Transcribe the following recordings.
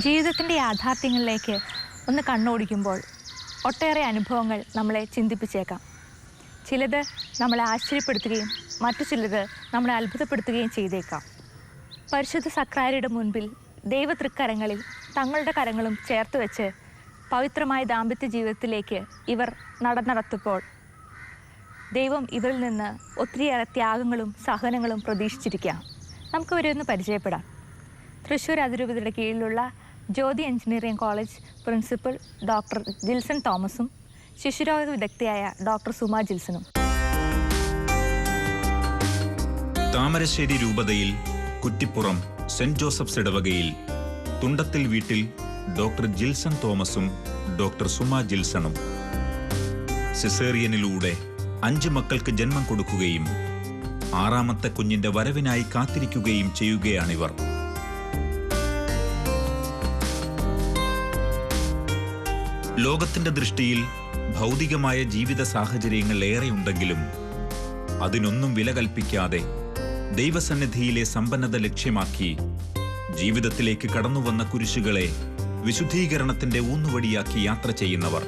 ജീവിതത്തിൻ്റെ യാഥാർത്ഥ്യങ്ങളിലേക്ക് ഒന്ന് കണ്ണോടിക്കുമ്പോൾ ഒട്ടേറെ അനുഭവങ്ങൾ നമ്മളെ ചിന്തിപ്പിച്ചേക്കാം. ചിലത് നമ്മളെ ആശ്ചര്യപ്പെടുത്തുകയും മറ്റു ചിലത് നമ്മളെ അത്ഭുതപ്പെടുത്തുകയും ചെയ്തേക്കാം. പരിശുദ്ധ സക്രാരിയുടെ മുൻപിൽ ദൈവതൃക്കരങ്ങളിൽ തങ്ങളുടെ കരങ്ങളും ചേർത്ത് വെച്ച് പവിത്രമായ ദാമ്പത്യ ജീവിതത്തിലേക്ക് ഇവർ നടന്നടത്തപ്പോൾ ദൈവം ഇവരിൽ നിന്ന് ഒത്തിരിയേറെ ത്യാഗങ്ങളും സഹനങ്ങളും പ്രതീക്ഷിച്ചിരിക്കാം. നമുക്ക് ഇവരെ ഒന്ന് പരിചയപ്പെടാം. തൃശ്ശൂർ അതിരൂപതയുടെ കീഴിലുള്ള Jyothi engineering college principal doctor Jilson തോമസും ശിശുരോഗ വിദഗ്ധയായ ഡോക്ടർ സുമ ജിൽസണും. താമരശ്ശേരി രൂപതയിൽ കുറ്റിപ്പുറം സെന്റ് ജോസഫ്സ് ഇടവകയിൽ തുണ്ടത്തിൽ വീട്ടിൽ ഡോക്ടർ ജിൽസൺ തോമസും ഡോക്ടർ സുമ ജിൽസണും സിസേറിയനിലൂടെ 5 മക്കൾക്ക് ജന്മം കൊടുക്കുകയും 6ാമത്തെ കുഞ്ഞിന്റെ വരവിനായി കാത്തിരിക്കുകയും ചെയ്യുകയാണിവർ. ലോകത്തിന്റെ ദൃഷ്ടിയിൽ ഭൗതികമായ ജീവിത സാഹചര്യങ്ങൾ ഏറെയുണ്ടെങ്കിലും അതിനൊന്നും വില കൽപ്പിക്കാതെ ദൈവസന്നിധിയിലെ സമ്പന്നത ലക്ഷ്യമാക്കി ജീവിതത്തിലേക്ക് കടന്നുവന്ന കുരിശുകളെ വിശുദ്ധീകരണത്തിന്റെ ഊന്നുവടിയാക്കി യാത്ര ചെയ്യുന്നവർ.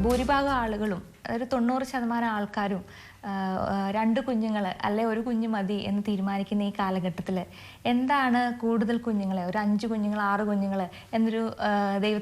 ഭൂരിഭാഗം ആളുകളും, അതായത് 90% ആൾക്കാരും 2 കുഞ്ഞുങ്ങൾ അല്ലെ 1 കുഞ്ഞ് മതി എന്ന് തീരുമാനിക്കുന്ന ഈ കാലഘട്ടത്തിൽ എന്താണ് കൂടുതൽ കുഞ്ഞുങ്ങളെ, ഒരു 5 കുഞ്ഞുങ്ങൾ 6 കുഞ്ഞുങ്ങൾ എന്നൊരു